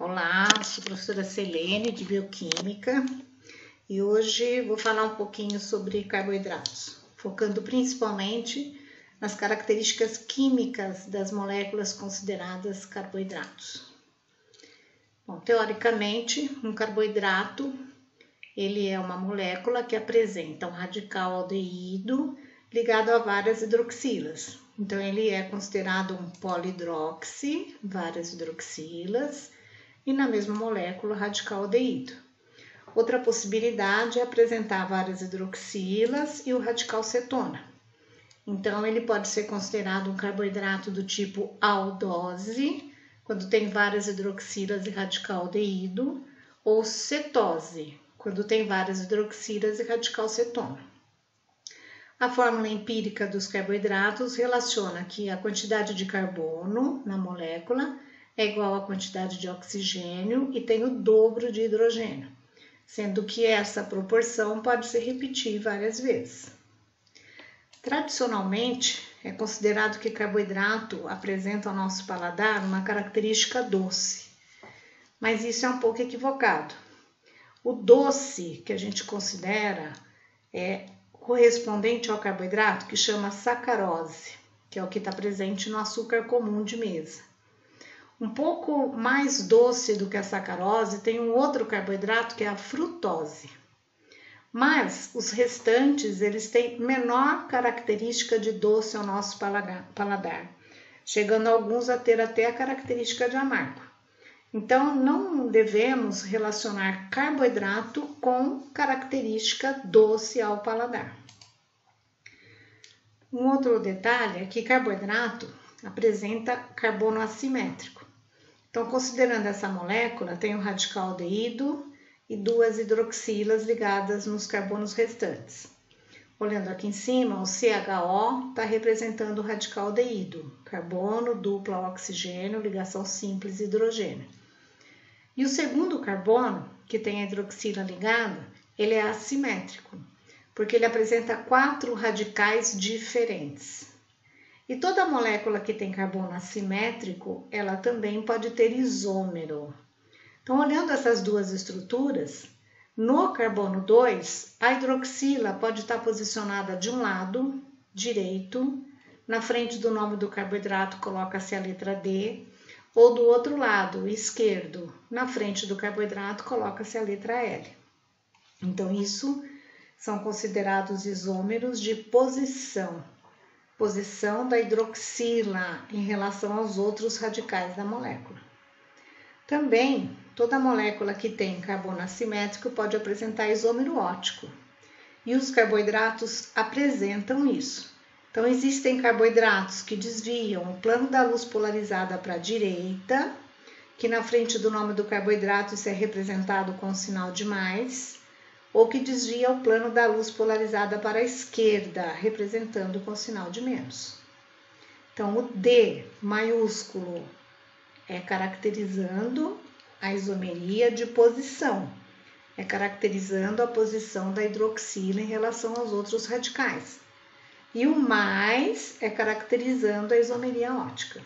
Olá, sou a professora Selene de Bioquímica e hoje vou falar um pouquinho sobre carboidratos, focando principalmente nas características químicas das moléculas consideradas carboidratos. Bom, teoricamente, um carboidrato ele é uma molécula que apresenta um radical aldeído ligado a várias hidroxilas. Então, ele é considerado um polihidroxi, várias hidroxilas, e na mesma molécula radical aldeído. Outra possibilidade é apresentar várias hidroxilas e o radical cetona. Então, ele pode ser considerado um carboidrato do tipo aldose, quando tem várias hidroxilas e radical aldeído, ou cetose, quando tem várias hidroxilas e radical cetona. A fórmula empírica dos carboidratos relaciona que a quantidade de carbono na molécula é igual à quantidade de oxigênio e tem o dobro de hidrogênio, sendo que essa proporção pode se repetir várias vezes. Tradicionalmente, é considerado que carboidrato apresenta ao nosso paladar uma característica doce, mas isso é um pouco equivocado. O doce que a gente considera é correspondente ao carboidrato que chama sacarose, que é o que está presente no açúcar comum de mesa. Um pouco mais doce do que a sacarose tem um outro carboidrato que é a frutose. Mas os restantes, eles têm menor característica de doce ao nosso paladar, chegando alguns a ter até a característica de amargo. Então, não devemos relacionar carboidrato com característica doce ao paladar. Um outro detalhe é que carboidrato apresenta carbono assimétrico. Então, considerando essa molécula, tem um radical aldeído e duas hidroxilas ligadas nos carbonos restantes. Olhando aqui em cima, o CHO está representando o radical aldeído, carbono, dupla oxigênio, ligação simples hidrogênio. E o segundo carbono, que tem a hidroxila ligada, ele é assimétrico, porque ele apresenta 4 radicais diferentes. E toda molécula que tem carbono assimétrico, ela também pode ter isômero. Então, olhando essas duas estruturas, no carbono 2, a hidroxila pode estar posicionada de um lado, direito, na frente do nome do carboidrato coloca-se a letra D, ou do outro lado, esquerdo, na frente do carboidrato coloca-se a letra L. Então, isso são considerados isômeros de posição da hidroxila em relação aos outros radicais da molécula. Também, toda molécula que tem carbono assimétrico pode apresentar isômero óptico, e os carboidratos apresentam isso. Então, existem carboidratos que desviam o plano da luz polarizada para a direita, que na frente do nome do carboidrato isso é representado com o sinal de mais, ou que desvia o plano da luz polarizada para a esquerda, representando com o sinal de menos. Então, o D maiúsculo é caracterizando a isomeria de posição, é caracterizando a posição da hidroxila em relação aos outros radicais. E o mais é caracterizando a isomeria óptica.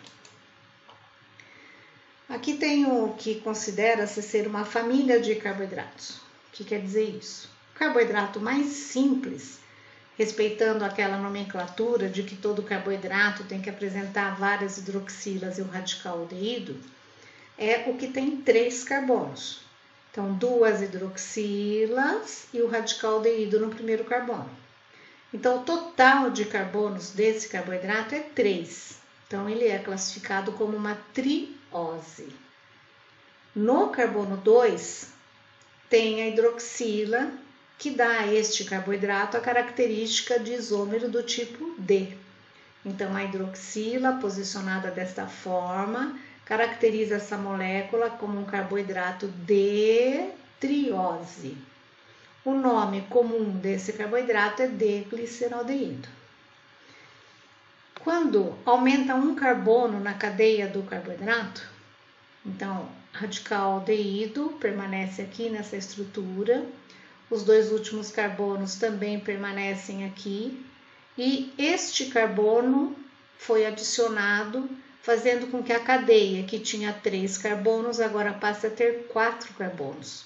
Aqui tem o que considera-se ser uma família de carboidratos. O que quer dizer isso? O carboidrato mais simples, respeitando aquela nomenclatura de que todo carboidrato tem que apresentar várias hidroxilas e um radical aldeído, é o que tem 3 carbonos. Então, 2 hidroxilas e o radical aldeído no primeiro carbono. Então, o total de carbonos desse carboidrato é 3. Então, ele é classificado como uma triose. No carbono 2, tem a hidroxila, que dá a este carboidrato a característica de isômero do tipo D. Então, a hidroxila, posicionada desta forma, caracteriza essa molécula como um carboidrato D-triose. O nome comum desse carboidrato é D-gliceraldeído. Quando aumenta um carbono na cadeia do carboidrato, então radical aldeído permanece aqui nessa estrutura, os 2 últimos carbonos também permanecem aqui, e este carbono foi adicionado fazendo com que a cadeia, que tinha 3 carbonos, agora passe a ter 4 carbonos.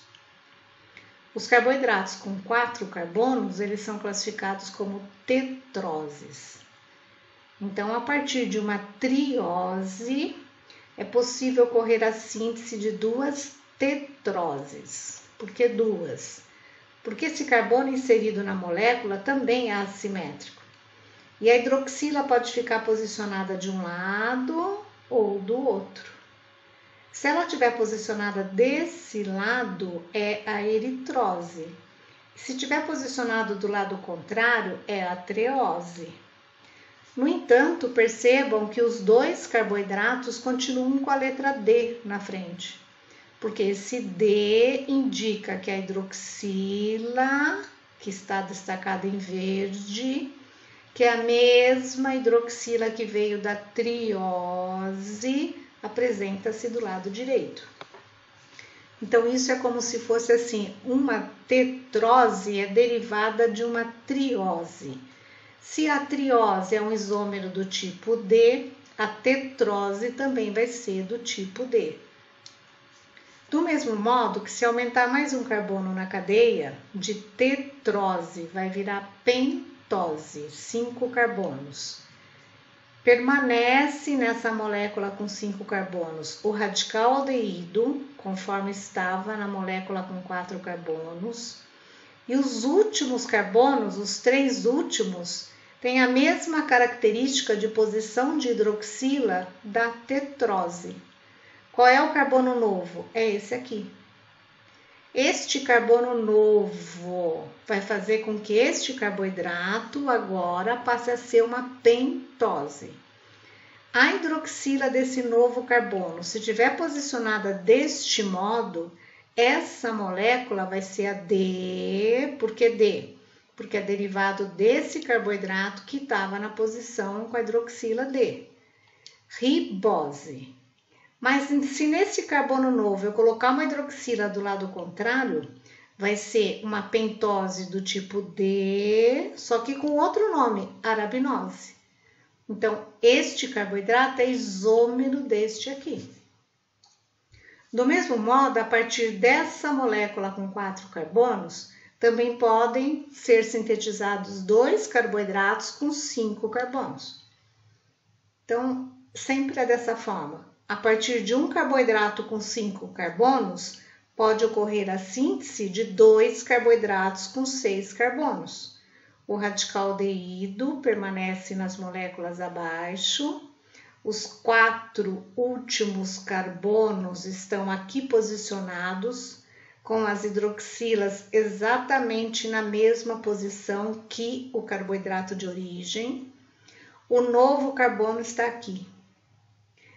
Os carboidratos com 4 carbonos, eles são classificados como tetroses. Então, a partir de uma triose, é possível ocorrer a síntese de 2 tetroses. Por que 2? Porque esse carbono inserido na molécula também é assimétrico. E a hidroxila pode ficar posicionada de um lado ou do outro. Se ela estiver posicionada desse lado, é a eritrose. Se estiver posicionado do lado contrário, é a treose. No entanto, percebam que os 2 carboidratos continuam com a letra D na frente, porque esse D indica que a hidroxila, que está destacada em verde, que é a mesma hidroxila que veio da triose, apresenta-se do lado direito. Então, isso é como se fosse assim, uma tetrose é derivada de uma triose. Se a triose é um isômero do tipo D, a tetrose também vai ser do tipo D. Do mesmo modo que se aumentar mais um carbono na cadeia, de tetrose vai virar pentose, 5 carbonos. Permanece nessa molécula com 5 carbonos o radical aldeído, conforme estava na molécula com 4 carbonos. E os últimos carbonos, os 3 últimos, têm a mesma característica de posição de hidroxila da tetrose. Qual é o carbono novo? É esse aqui. Este carbono novo vai fazer com que este carboidrato agora passe a ser uma pentose. A hidroxila desse novo carbono, se estiver posicionada deste modo, essa molécula vai ser a D. Por que D? Porque é derivado desse carboidrato que estava na posição com a hidroxila D. Ribose. Mas se nesse carbono novo eu colocar uma hidroxila do lado contrário, vai ser uma pentose do tipo D, só que com outro nome, arabinose. Então, este carboidrato é isômero deste aqui. Do mesmo modo, a partir dessa molécula com 4 carbonos, também podem ser sintetizados 2 carboidratos com 5 carbonos. Então, sempre é dessa forma. A partir de um carboidrato com 5 carbonos, pode ocorrer a síntese de 2 carboidratos com 6 carbonos. O radical aldeído permanece nas moléculas abaixo. Os 4 últimos carbonos estão aqui posicionados, com as hidroxilas exatamente na mesma posição que o carboidrato de origem. O novo carbono está aqui.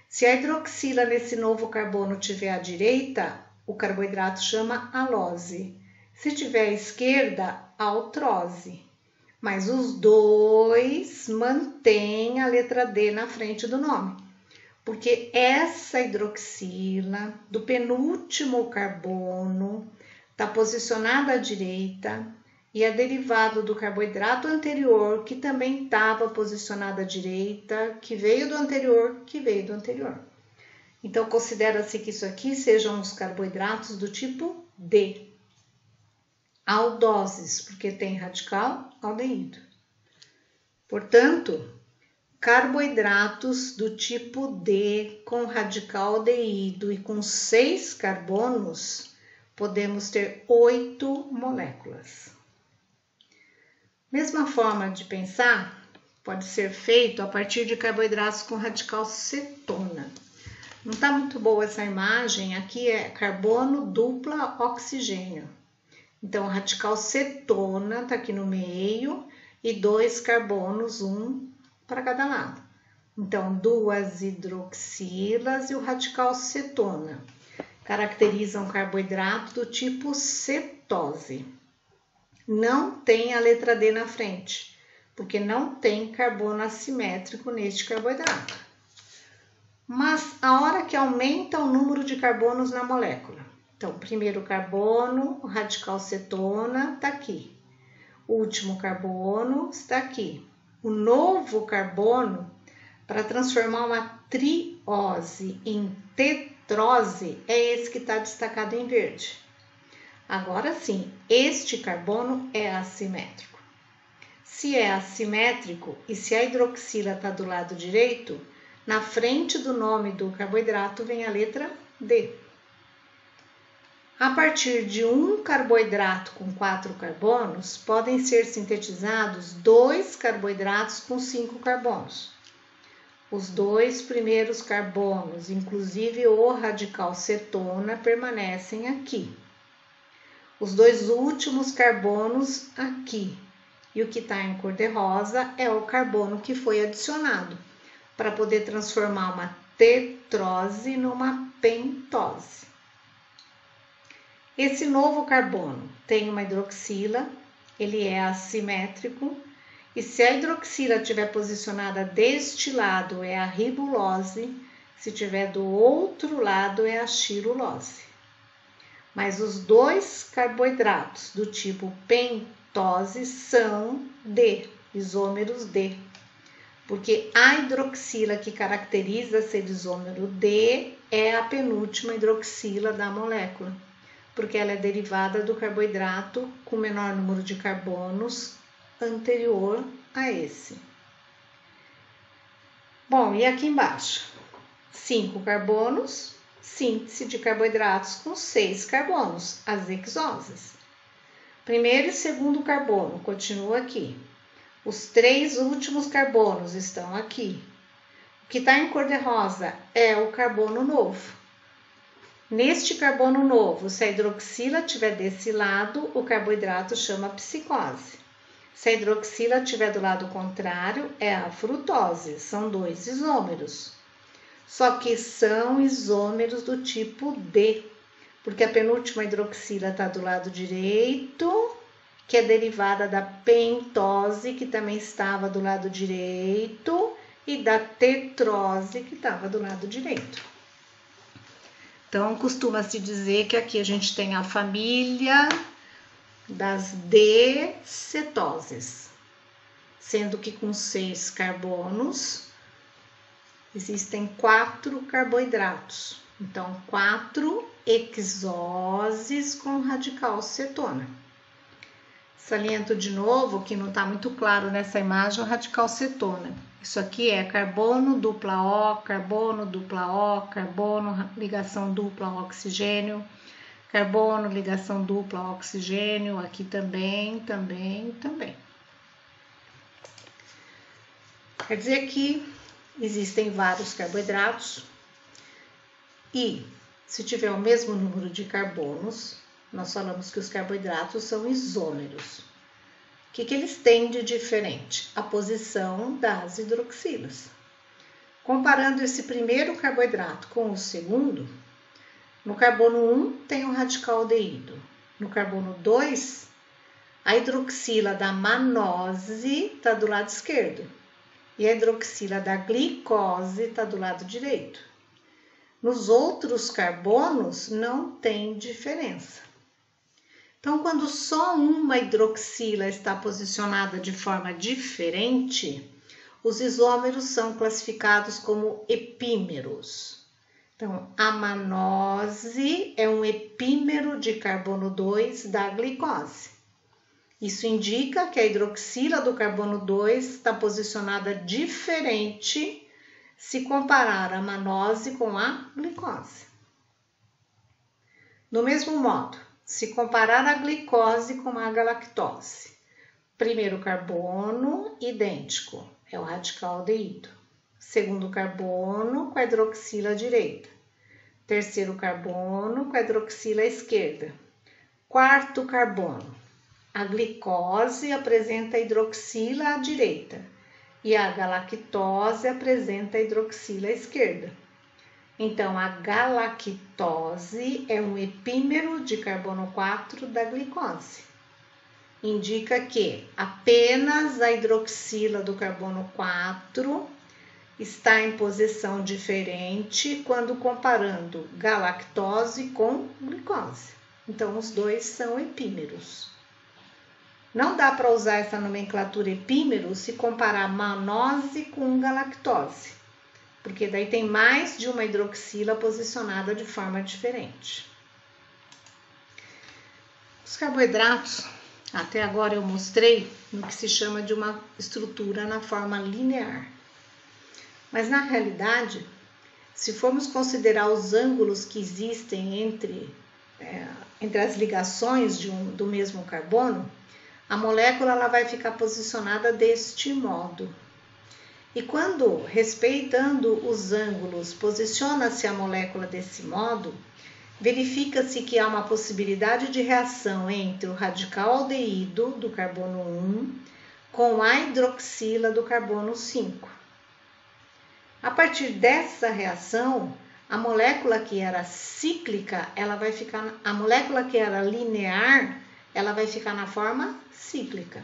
Se a hidroxila nesse novo carbono tiver à direita, o carboidrato chama alose. Se tiver à esquerda, altrose. Mas os 2 mantêm a letra D na frente do nome. Porque essa hidroxila do penúltimo carbono está posicionada à direita e é derivado do carboidrato anterior, que também estava posicionado à direita, que veio do anterior, que veio do anterior. Então, considera-se que isso aqui sejam os carboidratos do tipo D. Aldoses, porque tem radical aldeído. Portanto, carboidratos do tipo D com radical aldeído e com 6 carbonos, podemos ter 8 moléculas. Mesma forma de pensar pode ser feito a partir de carboidratos com radical cetona. Não está muito boa essa imagem, aqui é carbono dupla oxigênio. Então, o radical cetona está aqui no meio e 2 carbonos, um para cada lado. Então, 2 hidroxilas e o radical cetona caracterizam carboidrato do tipo cetose. Não tem a letra D na frente, porque não tem carbono assimétrico neste carboidrato. Mas a hora que aumenta o número de carbonos na molécula, então, primeiro carbono, o radical cetona está aqui. O último carbono está aqui. O novo carbono, para transformar uma triose em tetrose é esse que está destacado em verde. Agora sim, este carbono é assimétrico. Se é assimétrico e se a hidroxila está do lado direito, na frente do nome do carboidrato vem a letra D. A partir de um carboidrato com 4 carbonos, podem ser sintetizados 2 carboidratos com 5 carbonos. Os 2 primeiros carbonos, inclusive o radical cetona, permanecem aqui. Os 2 últimos carbonos aqui. E o que está em cor de rosa é o carbono que foi adicionado, para poder transformar uma tetrose numa pentose. Esse novo carbono tem uma hidroxila, ele é assimétrico, e se a hidroxila estiver posicionada deste lado é a ribulose, se estiver do outro lado é a chirulose. Mas os 2 carboidratos do tipo pentose são D, isômeros D, porque a hidroxila que caracteriza ser isômero D é a penúltima hidroxila da molécula, porque ela é derivada do carboidrato com menor número de carbonos anterior a esse. Bom, e aqui embaixo? 5 carbonos, síntese de carboidratos com 6 carbonos, as hexoses. Primeiro e segundo carbono continua aqui. Os 3 últimos carbonos estão aqui. O que está em cor de rosa é o carbono novo. Neste carbono novo, se a hidroxila estiver desse lado, o carboidrato chama psicose. Se a hidroxila estiver do lado contrário, é a frutose. São 2 isômeros. Só que são isômeros do tipo D, porque a penúltima hidroxila está do lado direito, que é derivada da pentose, que também estava do lado direito, e da tetrose, que estava do lado direito. Então, costuma-se dizer que aqui a gente tem a família das D-cetoses, sendo que com 6 carbonos existem 4 carboidratos. Então, 4 hexoses com radical cetona. Saliento de novo que não está muito claro nessa imagem o radical cetona. Isso aqui é carbono dupla O, carbono dupla O, carbono ligação dupla oxigênio, carbono ligação dupla oxigênio, aqui também. Quer dizer que existem vários carboidratos e se tiver o mesmo número de carbonos, nós falamos que os carboidratos são isômeros. O que eles têm de diferente? A posição das hidroxilas. Comparando esse primeiro carboidrato com o segundo, no carbono 1 tem um radical aldeído. No carbono 2, a hidroxila da manose está do lado esquerdo e a hidroxila da glicose está do lado direito. Nos outros carbonos não tem diferença. Então, quando só uma hidroxila está posicionada de forma diferente, os isômeros são classificados como epímeros. Então, a manose é um epímero de carbono 2 da glicose. Isso indica que a hidroxila do carbono 2 está posicionada diferente se comparar a manose com a glicose. Do mesmo modo, se comparar a glicose com a galactose, primeiro carbono idêntico, é o radical aldeído. Segundo carbono com a hidroxila direita. Terceiro carbono com a hidroxila esquerda. Quarto carbono, a glicose apresenta a hidroxila à direita e a galactose apresenta a hidroxila à esquerda. Então, a galactose é um epímero de carbono 4 da glicose. Indica que apenas a hidroxila do carbono 4 está em posição diferente quando comparando galactose com glicose. Então, os dois são epímeros. Não dá para usar essa nomenclatura epímero se comparar manose com galactose, porque daí tem mais de uma hidroxila posicionada de forma diferente. Os carboidratos, até agora eu mostrei no que se chama de uma estrutura na forma linear. Mas na realidade, se formos considerar os ângulos que existem entre as ligações do mesmo carbono, a molécula ela vai ficar posicionada deste modo. E quando, respeitando os ângulos, posiciona-se a molécula desse modo, verifica-se que há uma possibilidade de reação entre o radical aldeído do carbono 1 com a hidroxila do carbono 5. A partir dessa reação, a molécula que era cíclica, a molécula que era linear, ela vai ficar na forma cíclica.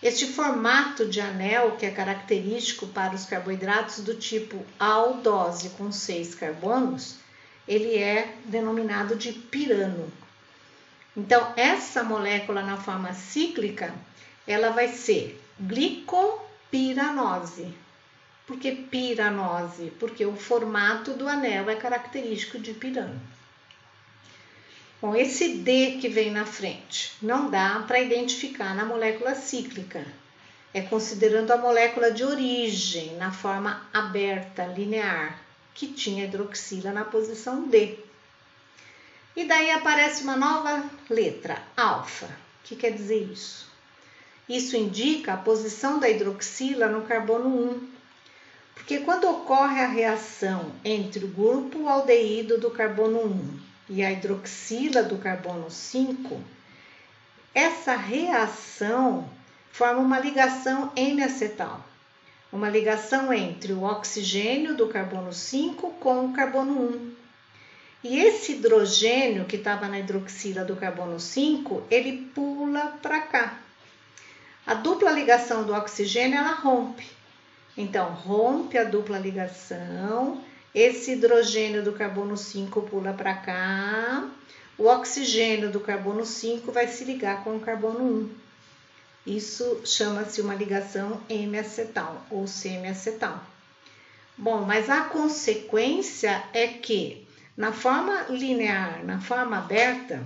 Este formato de anel, que é característico para os carboidratos do tipo aldose com 6 carbonos, ele é denominado de pirano. Então, essa molécula na forma cíclica, ela vai ser glicopiranose. Por que piranose? Porque o formato do anel é característico de pirano. Bom, esse D que vem na frente não dá para identificar na molécula cíclica. É considerando a molécula de origem na forma aberta, linear, que tinha hidroxila na posição D. E daí aparece uma nova letra, alfa. O que quer dizer isso? Isso indica a posição da hidroxila no carbono 1. Porque quando ocorre a reação entre o grupo aldeído do carbono 1 e a hidroxila do carbono 5, essa reação forma uma ligação N-acetal, uma ligação entre o oxigênio do carbono 5 com o carbono 1. E esse hidrogênio que estava na hidroxila do carbono 5, ele pula para cá. A dupla ligação do oxigênio, ela rompe. Então, rompe a dupla ligação, esse hidrogênio do carbono 5 pula para cá, o oxigênio do carbono 5 vai se ligar com o carbono 1. Isso chama-se uma ligação M-acetal ou semi-acetal. Bom, mas a consequência é que na forma linear, na forma aberta,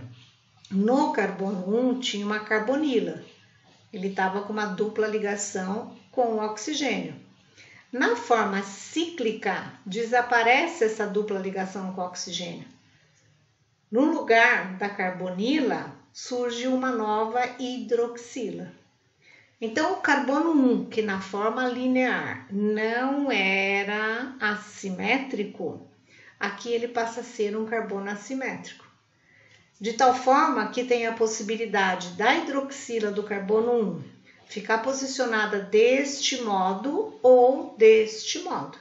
no carbono 1 tinha uma carbonila. Ele estava com uma dupla ligação com o oxigênio. Na forma cíclica, desaparece essa dupla ligação com o oxigênio. No lugar da carbonila, surge uma nova hidroxila. Então, o carbono 1, que na forma linear não era assimétrico, aqui ele passa a ser um carbono assimétrico. De tal forma que tem a possibilidade da hidroxila do carbono 1 ficar posicionada deste modo ou deste modo.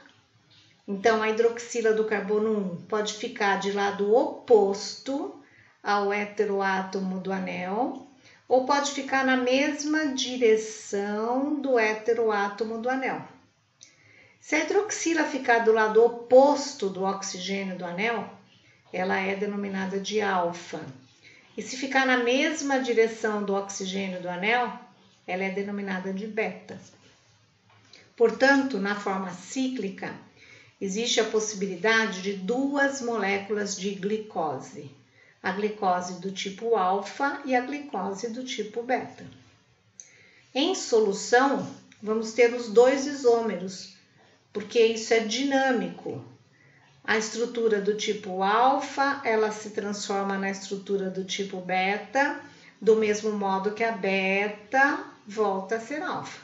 Então, a hidroxila do carbono 1 pode ficar de lado oposto ao heteroátomo do anel, ou pode ficar na mesma direção do heteroátomo do anel. Se a hidroxila ficar do lado oposto do oxigênio do anel, ela é denominada de alfa. E se ficar na mesma direção do oxigênio do anel, ela é denominada de beta. Portanto, na forma cíclica, existe a possibilidade de duas moléculas de glicose. A glicose do tipo alfa e a glicose do tipo beta. Em solução, vamos ter os dois isômeros, porque isso é dinâmico. A estrutura do tipo alfa, ela se transforma na estrutura do tipo beta, do mesmo modo que a beta volta a ser alfa.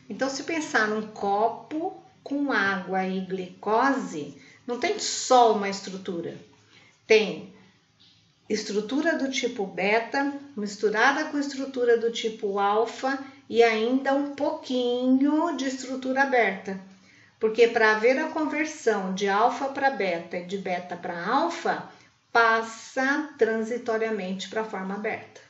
Então, se pensar num copo com água e glicose, não tem só uma estrutura. Tem estrutura do tipo beta, misturada com estrutura do tipo alfa e ainda um pouquinho de estrutura aberta. Porque para haver a conversão de alfa para beta e de beta para alfa, passa transitoriamente para a forma aberta.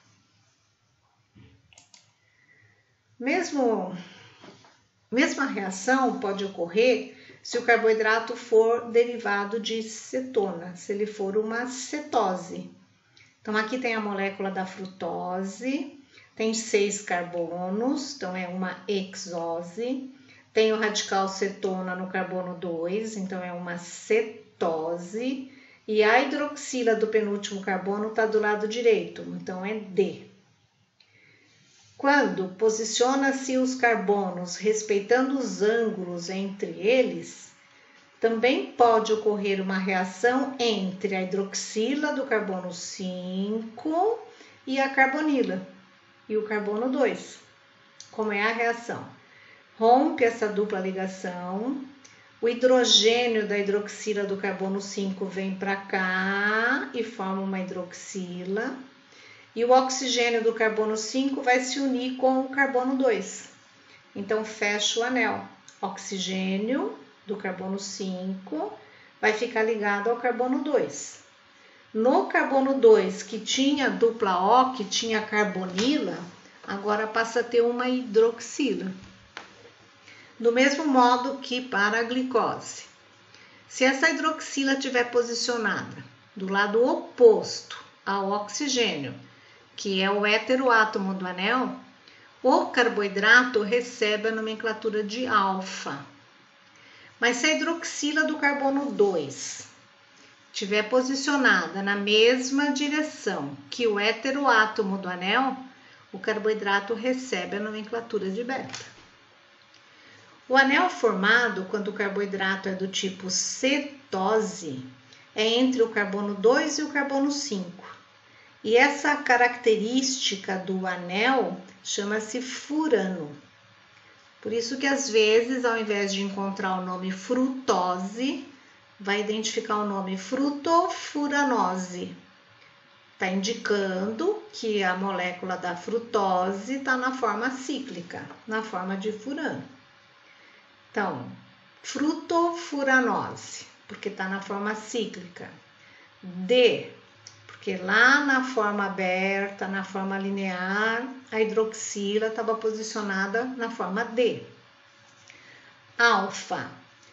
Mesma reação pode ocorrer se o carboidrato for derivado de cetona, se ele for uma cetose. Então, aqui tem a molécula da frutose, tem 6 carbonos, então é uma hexose. Tem o radical cetona no carbono 2, então é uma cetose. E a hidroxila do penúltimo carbono está do lado direito, então é D. Quando posiciona-se os carbonos respeitando os ângulos entre eles, também pode ocorrer uma reação entre a hidroxila do carbono 5 e a carbonila e o carbono 2. Como é a reação? Rompe essa dupla ligação, o hidrogênio da hidroxila do carbono 5 vem para cá e forma uma hidroxila, e o oxigênio do carbono 5 vai se unir com o carbono 2. Então, fecha o anel. Oxigênio do carbono 5 vai ficar ligado ao carbono 2. No carbono 2, que tinha dupla O, que tinha carbonila, agora passa a ter uma hidroxila. Do mesmo modo que para a glicose. Se essa hidroxila estiver posicionada do lado oposto ao oxigênio, que é o heteroátomo do anel, o carboidrato recebe a nomenclatura de alfa. Mas se a hidroxila do carbono 2 estiver posicionada na mesma direção que o heteroátomo do anel, o carboidrato recebe a nomenclatura de beta. O anel formado quando o carboidrato é do tipo cetose é entre o carbono 2 e o carbono 5. E essa característica do anel chama-se furano. Por isso que às vezes, ao invés de encontrar o nome frutose, vai identificar o nome frutofuranose. Está indicando que a molécula da frutose está na forma cíclica, na forma de furano. Então, frutofuranose, porque está na forma cíclica. D, porque lá na forma aberta, na forma linear, a hidroxila estava posicionada na forma D. Alfa,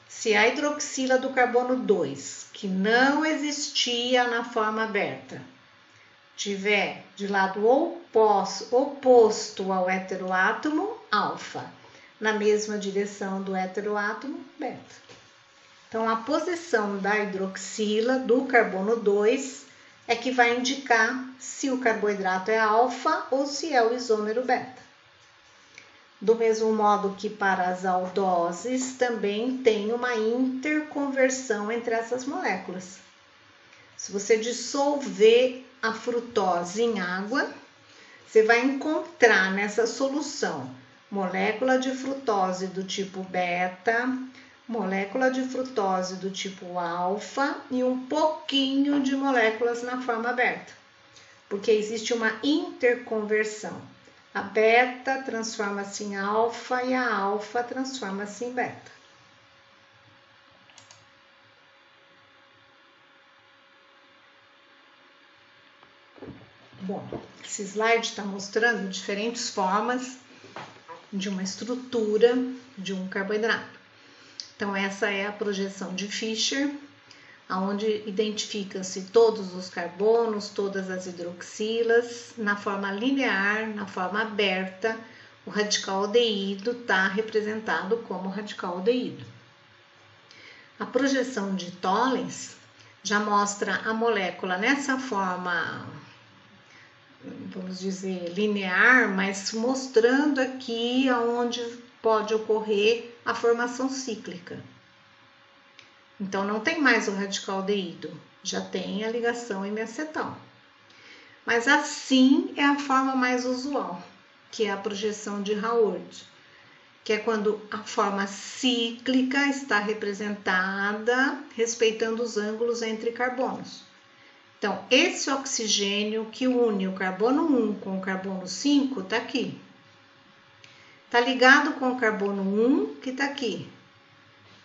se a hidroxila do carbono 2, que não existia na forma aberta, tiver de lado oposto ao heteroátomo, alfa. Na mesma direção do heteroátomo, beta. Então, a posição da hidroxila do carbono 2 é que vai indicar se o carboidrato é alfa ou se é o isômero beta. Do mesmo modo que para as aldoses, também tem uma interconversão entre essas moléculas. Se você dissolver a frutose em água, você vai encontrar nessa solução molécula de frutose do tipo beta, molécula de frutose do tipo alfa e um pouquinho de moléculas na forma beta, porque existe uma interconversão. A beta transforma-se em alfa e a alfa transforma-se em beta. Bom, esse slide está mostrando diferentes formas de uma estrutura de um carboidrato. Então, essa é a projeção de Fischer, onde identifica-se todos os carbonos, todas as hidroxilas, na forma linear, na forma aberta, o radical aldeído está representado como radical aldeído. A projeção de Tollens já mostra a molécula nessa forma, vamos dizer, linear, mas mostrando aqui aonde pode ocorrer a formação cíclica. Então, não tem mais o radical aldeído, já tem a ligação hemiacetal. Mas assim é a forma mais usual, que é a projeção de Raoult, que é quando a forma cíclica está representada respeitando os ângulos entre carbonos. Então, esse oxigênio que une o carbono 1 com o carbono 5 está aqui. Está ligado com o carbono 1, que está aqui.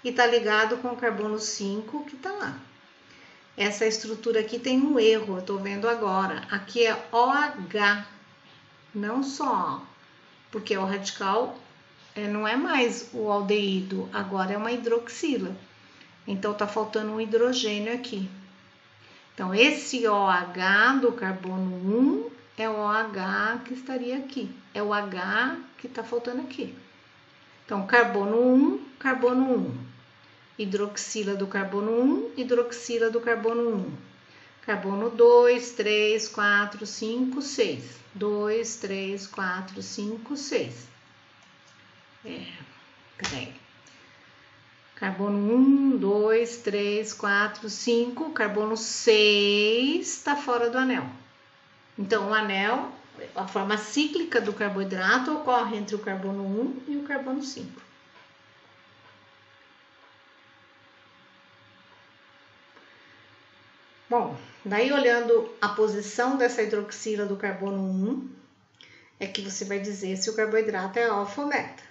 E está ligado com o carbono 5, que está lá. Essa estrutura aqui tem um erro, eu estou vendo agora. Aqui é OH, não só O, porque o radical não é mais o aldeído, agora é uma hidroxila. Então, está faltando um hidrogênio aqui. Então, esse OH do carbono 1 é o OH que estaria aqui. É o H que está faltando aqui. Então, carbono 1, carbono 1. Hidroxila do carbono 1, hidroxila do carbono 1. Carbono 2, 3, 4, 5, 6. 2, 3, 4, 5, 6. Peraí. Carbono 1, 2, 3, 4, 5. Carbono 6 está fora do anel. Então, o anel, a forma cíclica do carboidrato ocorre entre o carbono 1 e o carbono 5. Bom, daí olhando a posição dessa hidroxila do carbono 1, é que você vai dizer se o carboidrato é alfa ou beta.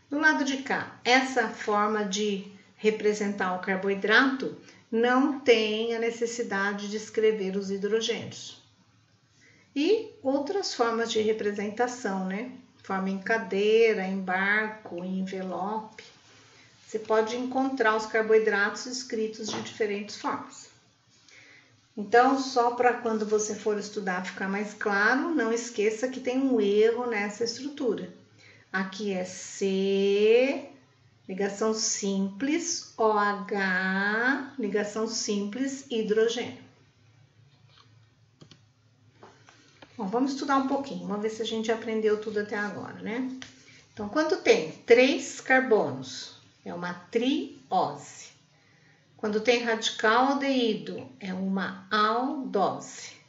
Do lado de cá, essa forma de representar o carboidrato não tem a necessidade de escrever os hidrogênios. E outras formas de representação, né? Forma em cadeira, em barco, em envelope. Você pode encontrar os carboidratos escritos de diferentes formas. Então, só para quando você for estudar ficar mais claro, não esqueça que tem um erro nessa estrutura. Aqui é C, ligação simples, OH, ligação simples, hidrogênio. Bom, vamos estudar um pouquinho, vamos ver se a gente aprendeu tudo até agora, né? Então, quando tem 3 carbonos, é uma triose. Quando tem radical aldeído, é uma aldose.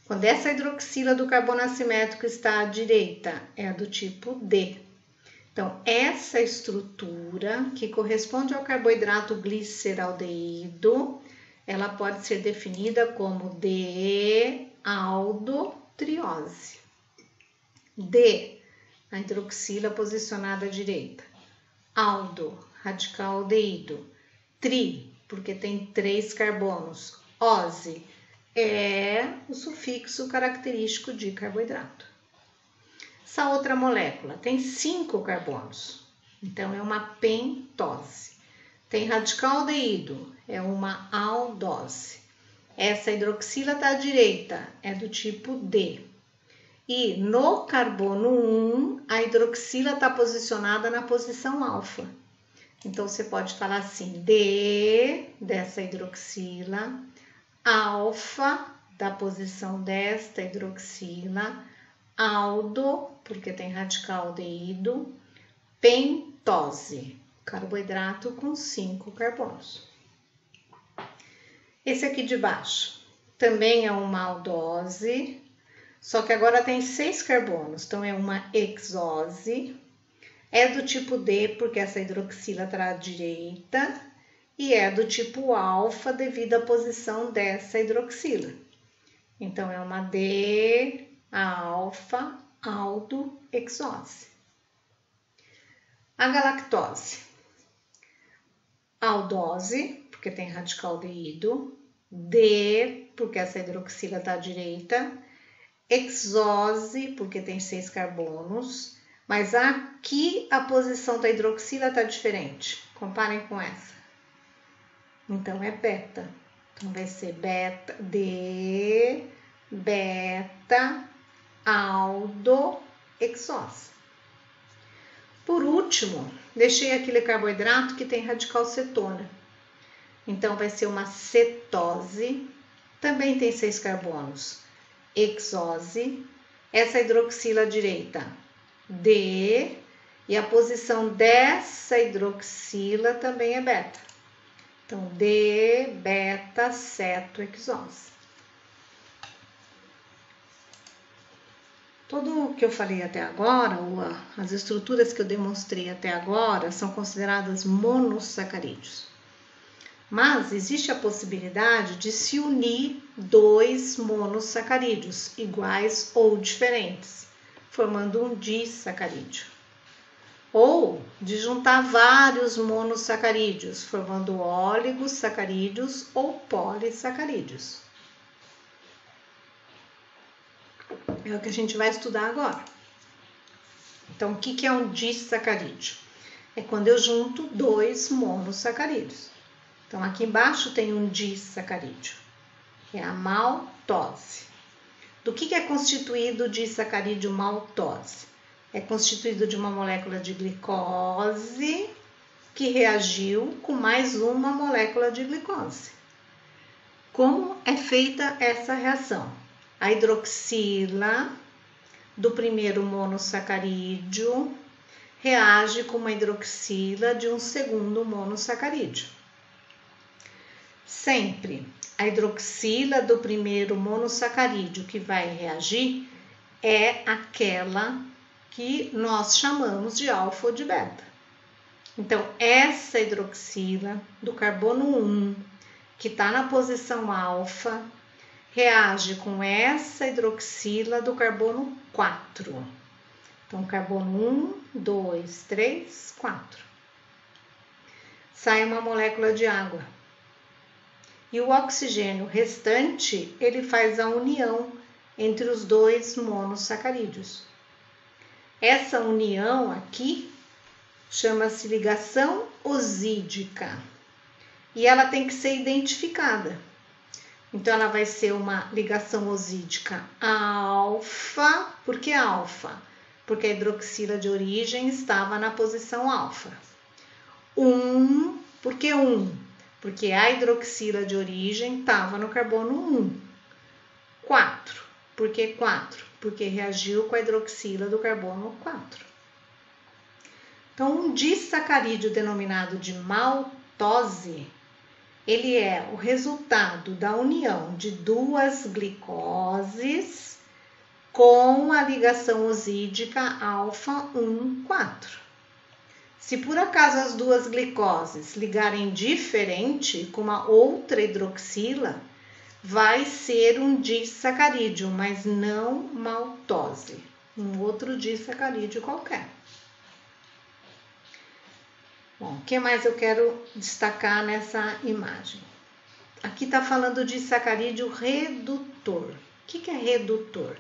Quando essa hidroxila do carbono assimétrico está à direita, é a do tipo D. Então, essa estrutura, que corresponde ao carboidrato gliceraldeído, ela pode ser definida como D-aldotriose. D, a hidroxila posicionada à direita. Aldo, radical aldeído. Tri, porque tem 3 carbonos. Ose é o sufixo característico de carboidrato. Essa outra molécula tem 5 carbonos, então é uma pentose. Tem radical aldeído, é uma aldose. Essa hidroxila está à direita, é do tipo D. E no carbono 1, a hidroxila está posicionada na posição alfa. Então, você pode falar assim, D dessa hidroxila, alfa da posição desta hidroxila, aldo, porque tem radical aldeído, pentose, carboidrato com 5 carbonos. Esse aqui de baixo também é uma aldose, só que agora tem 6 carbonos, então é uma hexose. É do tipo D, porque essa hidroxila está à direita, e é do tipo alfa devido à posição dessa hidroxila. Então, é uma D-alfa aldohexose. A galactose. Aldose, porque tem radical aldeído. D, porque essa hidroxila está à direita. Hexose, porque tem 6 carbonos. Mas aqui a posição da hidroxila está diferente. Comparem com essa. Então, é beta. Então, vai ser beta, D, beta, aldohexose. Por último, deixei aquele carboidrato que tem radical cetona. Então, vai ser uma cetose. Também tem 6 carbonos. Hexose. Essa hidroxila à direita, D, e a posição dessa hidroxila também é beta. Então, D, beta, cetohexose. Tudo o que eu falei até agora, as estruturas que eu demonstrei até agora, são consideradas monossacarídeos. Mas existe a possibilidade de se unir 2 monossacarídeos, iguais ou diferentes, formando um disacarídeo. Ou de juntar vários monossacarídeos, formando oligosacarídeos ou polissacarídeos. É o que a gente vai estudar agora. Então, o que é um disacarídeo? É quando eu junto 2 monossacarídeos. Então, aqui embaixo tem um disacarídeo, é a maltose. Do que é constituído o disacarídeo maltose? é constituído de uma molécula de glicose que reagiu com mais uma molécula de glicose. Como é feita essa reação? A hidroxila do primeiro monossacarídeo reage com uma hidroxila de um segundo monossacarídeo. Sempre a hidroxila do primeiro monossacarídeo que vai reagir é aquela que nós chamamos de alfa ou de beta. Então, essa hidroxila do carbono 1, que está na posição alfa, reage com essa hidroxila do carbono 4. Então, carbono 1, 2, 3, 4. Sai uma molécula de água. E o oxigênio restante, ele faz a união entre os dois monossacarídeos. Essa união aqui chama-se ligação osídica. E ela tem que ser identificada. Então, ela vai ser uma ligação osídica alfa. Por que alfa? Porque a hidroxila de origem estava na posição alfa. 1, por que 1? Porque a hidroxila de origem estava no carbono 1. 4, por que 4? Porque reagiu com a hidroxila do carbono 4. Então, um disacarídeo denominado de maltose, ele é o resultado da união de duas glicoses com a ligação osídica alfa 1, 4. Se por acaso as duas glicoses ligarem diferente com uma outra hidroxila, vai ser um disacarídeo, mas não maltose, um outro disacarídeo qualquer. Bom, o que mais eu quero destacar nessa imagem? Aqui está falando de sacarídeo redutor. O que é redutor?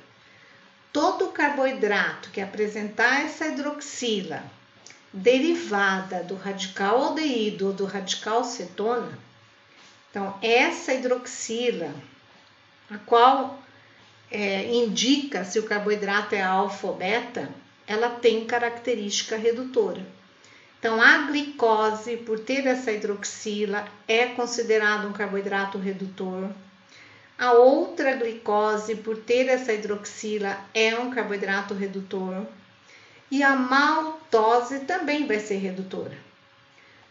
Todo carboidrato que apresentar essa hidroxila derivada do radical aldeído ou do radical cetona, então essa hidroxila, a qual indica se o carboidrato é alfa ou beta, ela tem característica redutora. Então, a glicose, por ter essa hidroxila, é considerado um carboidrato redutor. A outra glicose, por ter essa hidroxila, é um carboidrato redutor. E a maltose também vai ser redutora.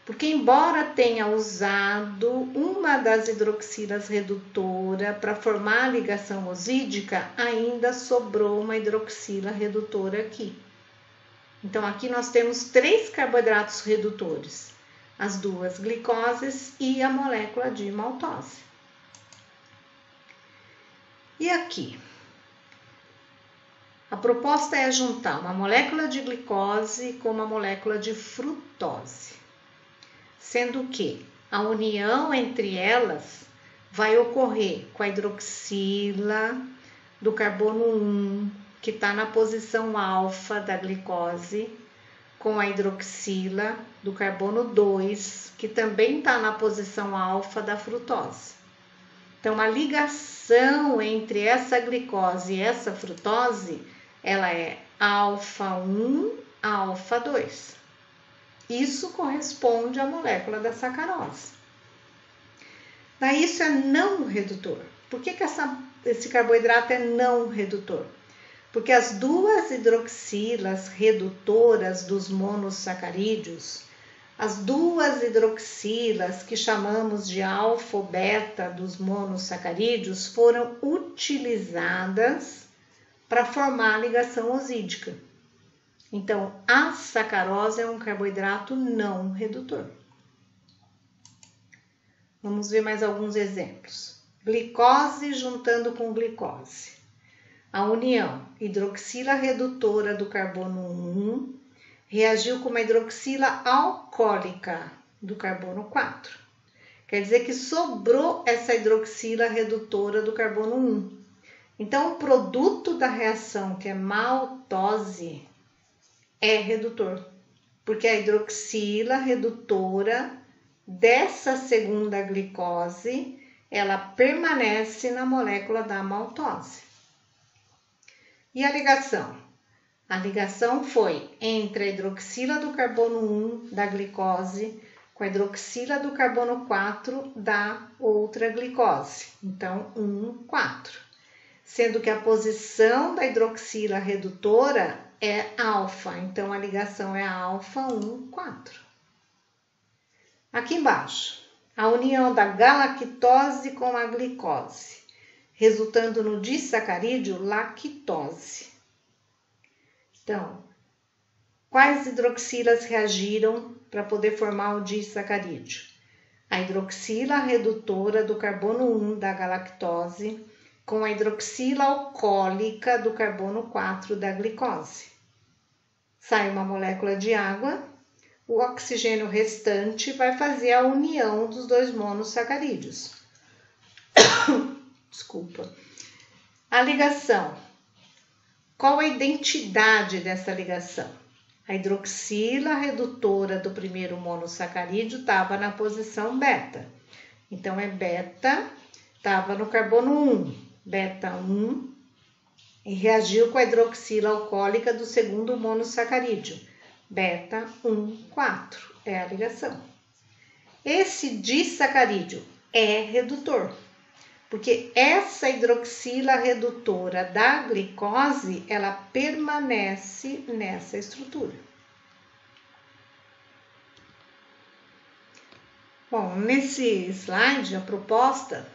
Porque, embora tenha usado uma das hidroxilas redutora para formar a ligação osídica, ainda sobrou uma hidroxila redutora aqui. Então, aqui nós temos 3 carboidratos redutores, as duas glicoses e a molécula de maltose. E aqui? A proposta é juntar uma molécula de glicose com uma molécula de frutose, sendo que a união entre elas vai ocorrer com a hidroxila do carbono 1, que está na posição alfa da glicose, com a hidroxila do carbono 2, que também está na posição alfa da frutose. Então, a ligação entre essa glicose e essa frutose, ela é alfa 1, alfa 2. Isso corresponde à molécula da sacarose. Daí, isso é não redutor. Por que esse carboidrato é não redutor? Porque as duas hidroxilas redutoras dos monossacarídeos, as duas hidroxilas que chamamos de alfa ou beta dos monossacarídeos, foram utilizadas para formar a ligação osídica. Então, a sacarose é um carboidrato não redutor. Vamos ver mais alguns exemplos. Glicose juntando com glicose. A união hidroxila redutora do carbono 1 reagiu com uma hidroxila alcoólica do carbono 4. Quer dizer que sobrou essa hidroxila redutora do carbono 1. Então, o produto da reação, que é maltose, é redutor, porque a hidroxila redutora dessa segunda glicose, ela permanece na molécula da maltose. E a ligação? A ligação foi entre a hidroxila do carbono 1 da glicose com a hidroxila do carbono 4 da outra glicose. Então, 1, 4. Sendo que a posição da hidroxila redutora é alfa. Então, a ligação é alfa 1, 4. Aqui embaixo, a união da galactose com a glicose, resultando no disacarídeo lactose. Então, quais hidroxilas reagiram para poder formar o disacarídeo? A hidroxila redutora do carbono 1 da galactose com a hidroxila alcoólica do carbono 4 da glicose. Sai uma molécula de água, o oxigênio restante vai fazer a união dos dois monossacarídeos. Desculpa. A ligação. Qual a identidade dessa ligação? A hidroxila redutora do primeiro monossacarídeo estava na posição beta. Então, é beta, estava no carbono 1, beta 1, e reagiu com a hidroxila alcoólica do segundo monossacarídeo, beta 1, 4, é a ligação. Esse disacarídeo é redutor, porque essa hidroxila redutora da glicose, ela permanece nessa estrutura. Bom, nesse slide, a proposta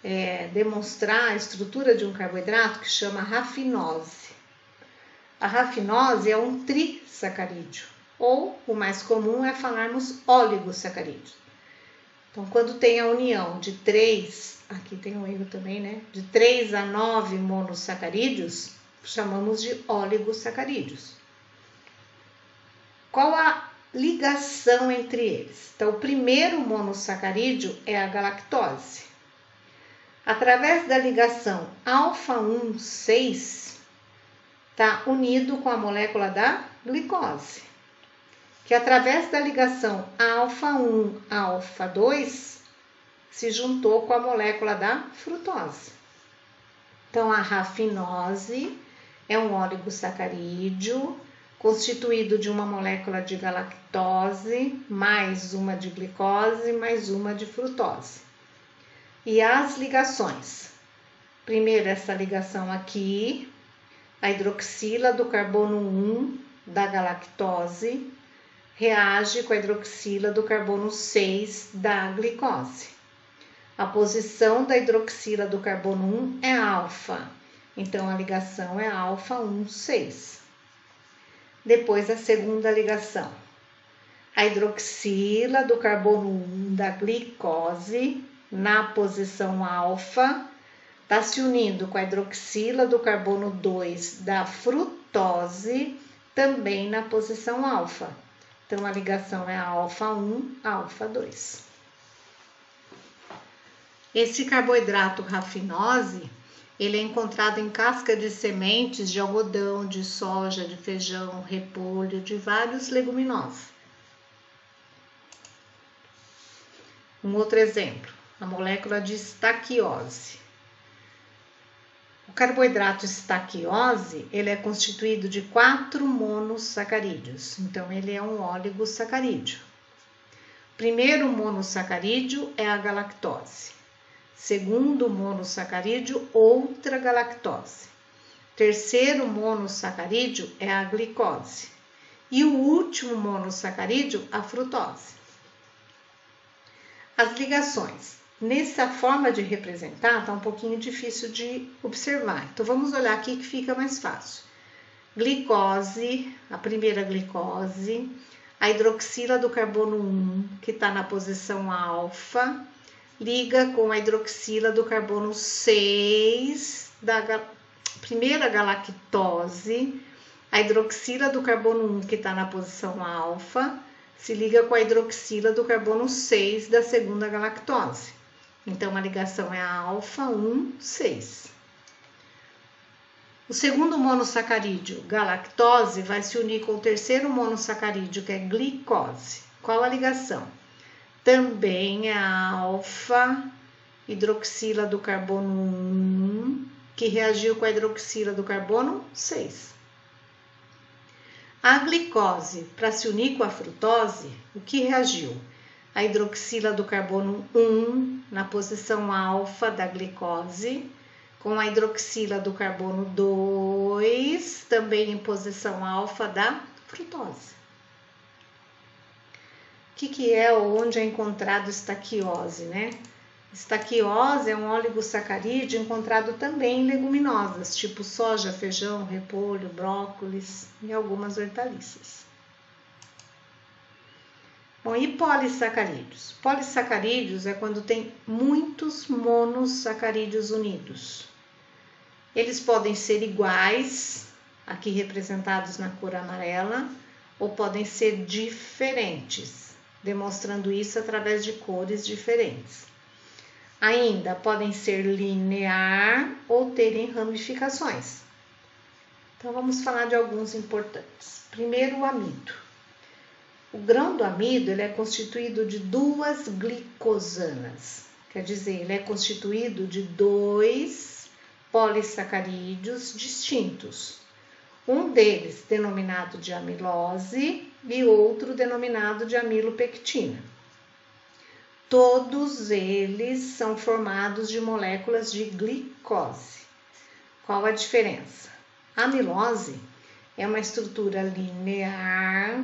é demonstrar a estrutura de um carboidrato que chama rafinose. A rafinose é um trissacarídeo, ou o mais comum é falarmos oligosacarídeo. Então, quando tem a união de 3, aqui tem um erro também, né? De 3 a 9 monossacarídeos, chamamos de oligosacarídeos. Qual a ligação entre eles? Então, o primeiro monossacarídeo é a galactose. Através da ligação alfa-1, 6, está unido com a molécula da glicose, que através da ligação alfa-1, alfa-2, se juntou com a molécula da frutose. Então, a rafinose é um oligosacarídeo constituído de uma molécula de galactose, mais uma de glicose, mais uma de frutose. E as ligações. Primeiro, essa ligação aqui, a hidroxila do carbono 1 da galactose reage com a hidroxila do carbono 6 da glicose. A posição da hidroxila do carbono 1 é alfa, então a ligação é alfa 1, 6. Depois a segunda ligação. A hidroxila do carbono 1 da glicose, na posição alfa, está se unindo com a hidroxila do carbono 2 da frutose, também na posição alfa. Então, a ligação é alfa 1, alfa 2. Esse carboidrato rafinose, ele é encontrado em casca de sementes de algodão, de soja, de feijão, repolho, de vários leguminosos. Um outro exemplo, a molécula de estaquiose. O carboidrato estaquiose, ele é constituído de 4 monossacarídeos, então ele é um oligosacarídeo. Primeiro monossacarídeo é a galactose. Segundo monossacarídeo, outra galactose. Terceiro monossacarídeo é a glicose. E o último monossacarídeo, a frutose. As ligações. Nessa forma de representar, está um pouquinho difícil de observar. Então, vamos olhar aqui que fica mais fácil. Glicose, a primeira glicose, a hidroxila do carbono 1, que está na posição alfa, liga com a hidroxila do carbono 6, da primeira galactose, a hidroxila do carbono 1, que está na posição alfa, se liga com a hidroxila do carbono 6 da segunda galactose. Então, a ligação é a alfa 1, 6. O segundo monossacarídeo, galactose, vai se unir com o terceiro monossacarídeo, que é glicose. Qual a ligação? Também é a alfa hidroxila do carbono 1, que reagiu com a hidroxila do carbono 6. A glicose, para se unir com a frutose, o que reagiu? A hidroxila do carbono 1 na posição alfa da glicose, com a hidroxila do carbono 2 também em posição alfa da frutose. O que é onde é encontrado estaquiose, né? Estaquiose é um oligosacarídeo encontrado também em leguminosas, tipo soja, feijão, repolho, brócolis e algumas hortaliças. Bom, e polissacarídeos? Polissacarídeos é quando tem muitos monossacarídeos unidos. Eles podem ser iguais, aqui representados na cor amarela, ou podem ser diferentes, demonstrando isso através de cores diferentes. Ainda podem ser linear ou terem ramificações. Então, vamos falar de alguns importantes. Primeiro, o amido. O grão do amido ele é constituído de duas glicosanas. Quer dizer, ele é constituído de dois polissacarídeos distintos. Um deles denominado de amilose e outro denominado de amilopectina. Todos eles são formados de moléculas de glicose. Qual a diferença? A amilose é uma estrutura linear,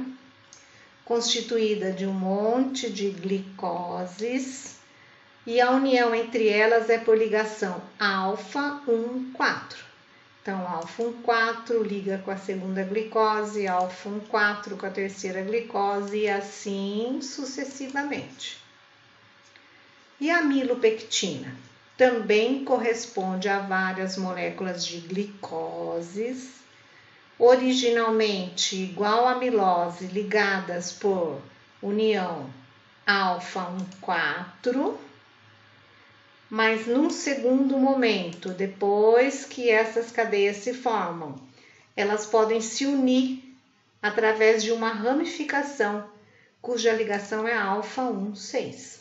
constituída de um monte de glicoses, e a união entre elas é por ligação alfa 1,4. Então, alfa 1,4 liga com a segunda glicose, alfa 1,4 com a terceira glicose e assim sucessivamente. E a amilopectina também corresponde a várias moléculas de glicoses, originalmente igual à amilose, ligadas por união alfa 1,4, mas num segundo momento, depois que essas cadeias se formam, elas podem se unir através de uma ramificação, cuja ligação é alfa 1,6.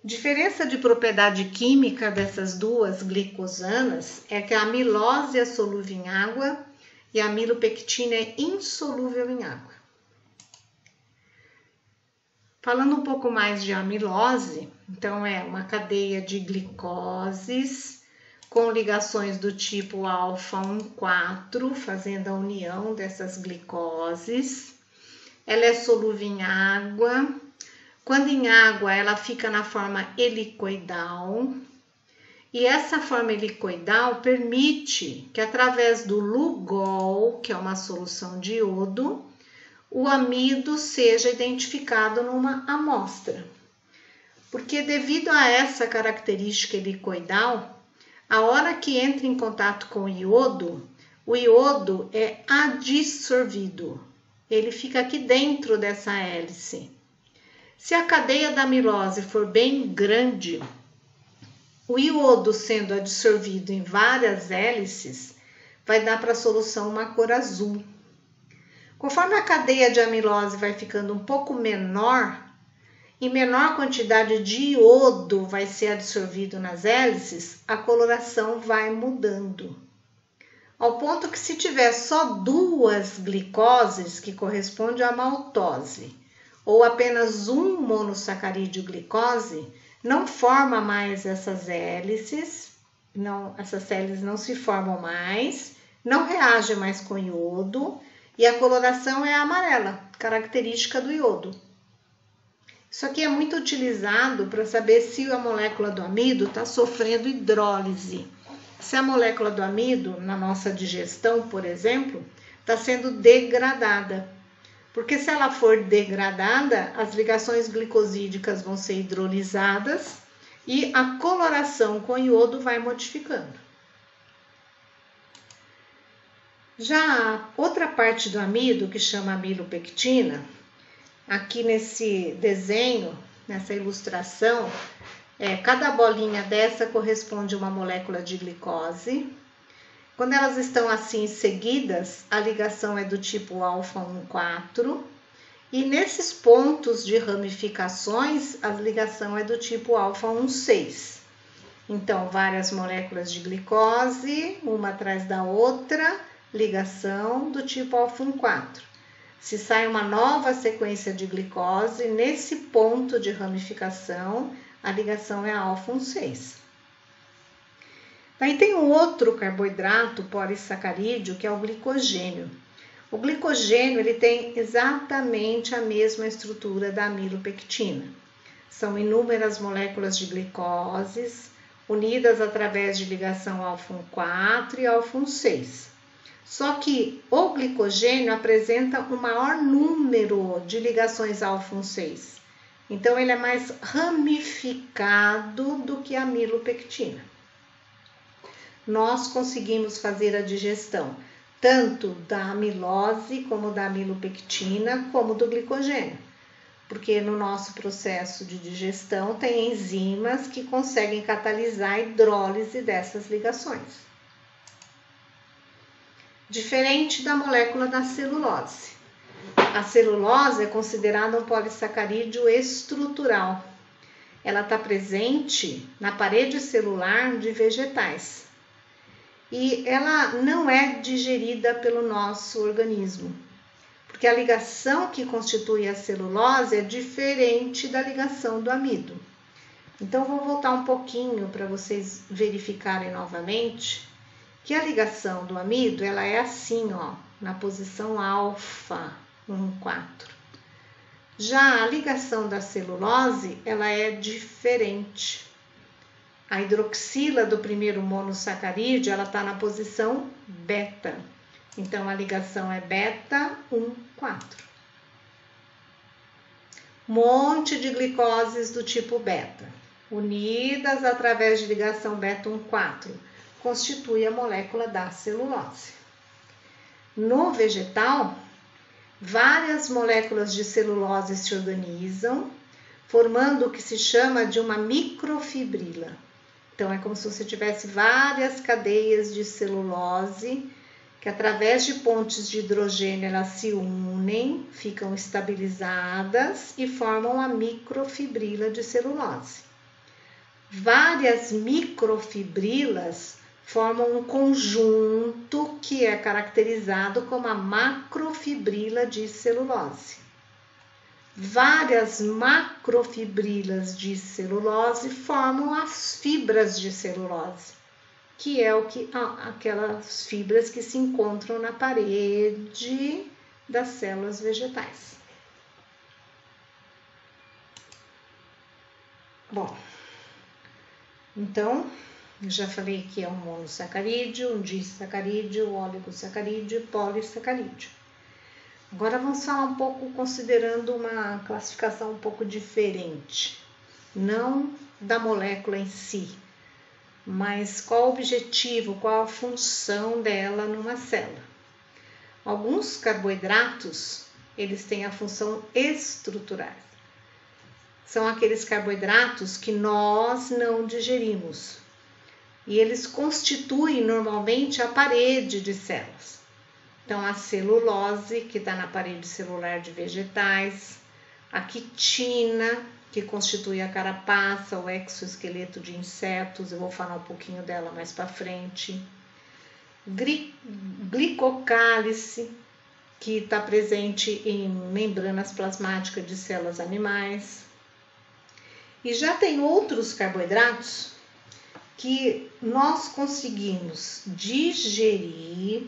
Diferença de propriedade química dessas duas glicosanas é que a amilose é solúvel em água e a amilopectina é insolúvel em água. Falando um pouco mais de amilose, então é uma cadeia de glicoses com ligações do tipo alfa 1,4, fazendo a união dessas glicoses. Ela é solúvel em água. Quando em água, ela fica na forma helicoidal, e essa forma helicoidal permite que, através do Lugol, que é uma solução de iodo, o amido seja identificado numa amostra. Porque, devido a essa característica helicoidal, a hora que entra em contato com o iodo é adsorvido. Ele fica aqui dentro dessa hélice. Se a cadeia da amilose for bem grande, o iodo sendo adsorvido em várias hélices, vai dar para a solução uma cor azul. Conforme a cadeia de amilose vai ficando um pouco menor, e menor quantidade de iodo vai ser adsorvido nas hélices, a coloração vai mudando. Ao ponto que, se tiver só duas glicoses, que corresponde à maltose, ou apenas um monossacarídeo glicose, não forma mais essas hélices, essas hélices não se formam mais, não reagem mais com iodo, e a coloração é amarela, característica do iodo. Isso aqui é muito utilizado para saber se a molécula do amido está sofrendo hidrólise. Se a molécula do amido, na nossa digestão, por exemplo, está sendo degradada. Porque se ela for degradada, as ligações glicosídicas vão ser hidrolizadas e a coloração com iodo vai modificando. Já a outra parte do amido, que chama amilopectina, aqui nesse desenho, nessa ilustração, cada bolinha dessa corresponde a uma molécula de glicose. Quando elas estão assim seguidas, a ligação é do tipo alfa 1,4, e nesses pontos de ramificações, a ligação é do tipo alfa 1,6. Então, várias moléculas de glicose, uma atrás da outra, ligação do tipo alfa 4. Se sai uma nova sequência de glicose, nesse ponto de ramificação, a ligação é alfa 6. Daí tem um outro carboidrato polissacarídeo, que é o glicogênio. O glicogênio ele tem exatamente a mesma estrutura da amilopectina. São inúmeras moléculas de glicoses, unidas através de ligação alfa 4 e alfa 6. Só que o glicogênio apresenta um maior número de ligações alfa 6. Então, ele é mais ramificado do que a amilopectina. Nós conseguimos fazer a digestão tanto da amilose, como da amilopectina, como do glicogênio. Porque no nosso processo de digestão tem enzimas que conseguem catalisar a hidrólise dessas ligações. Diferente da molécula da celulose. A celulose é considerada um polissacarídeo estrutural. Ela está presente na parede celular de vegetais. E ela não é digerida pelo nosso organismo. Porque a ligação que constitui a celulose é diferente da ligação do amido. Então, vou voltar um pouquinho para vocês verificarem novamente que a ligação do amido, ela é assim, ó, na posição alfa 4. Já a ligação da celulose, ela é diferente. A hidroxila do primeiro monossacarídeo, ela está na posição beta. Então, a ligação é beta 4. Monte de glicoses do tipo beta, unidas através de ligação beta 4, constitui a molécula da celulose. No vegetal, várias moléculas de celulose se organizam, formando o que se chama de uma microfibrila. Então, é como se você tivesse várias cadeias de celulose que, através de pontes de hidrogênio, elas se unem, ficam estabilizadas e formam a microfibrila de celulose. Várias microfibrilas formam um conjunto que é caracterizado como a macrofibrila de celulose. Várias macrofibrilas de celulose formam as fibras de celulose, que é aquelas fibras que se encontram na parede das células vegetais. Bom, então, já falei que é um monossacarídeo, um disacarídeo, oligosacarídeo e polissacarídeo. Agora vamos falar um pouco considerando uma classificação um pouco diferente, não da molécula em si, mas qual o objetivo, qual a função dela numa célula. Alguns carboidratos, eles têm a função estrutural. São aqueles carboidratos que nós não digerimos. E eles constituem normalmente a parede de células. Então, a celulose, que está na parede celular de vegetais, a quitina, que constitui a carapaça, o exoesqueleto de insetos, eu vou falar um pouquinho dela mais para frente. Glicocálice, que está presente em membranas plasmáticas de células animais. E já tem outros carboidratos que nós conseguimos digerir,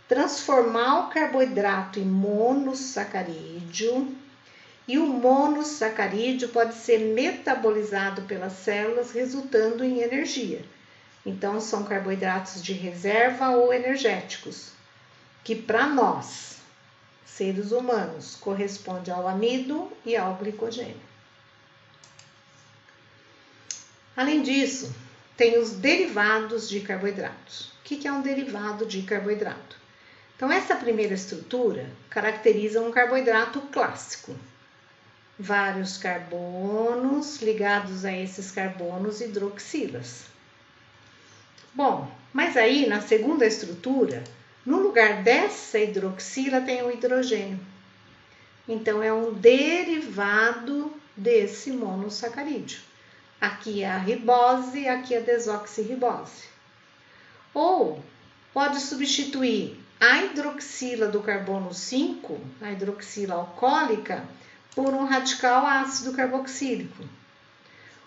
transformar o carboidrato em monossacarídeo, e o monossacarídeo pode ser metabolizado pelas células, resultando em energia. Então, são carboidratos de reserva ou energéticos, que para nós, seres humanos, corresponde ao amido e ao glicogênio. Além disso, tem os derivados de carboidratos. O que é um derivado de carboidrato? Então, essa primeira estrutura caracteriza um carboidrato clássico. Vários carbonos ligados a esses carbonos hidroxilas. Bom, mas aí na segunda estrutura, no lugar dessa hidroxila tem o hidrogênio. Então, é um derivado desse monossacarídeo. Aqui é a ribose, aqui é a desoxirribose. Ou pode substituir a hidroxila do carbono 5, a hidroxila alcoólica, por um radical ácido carboxílico.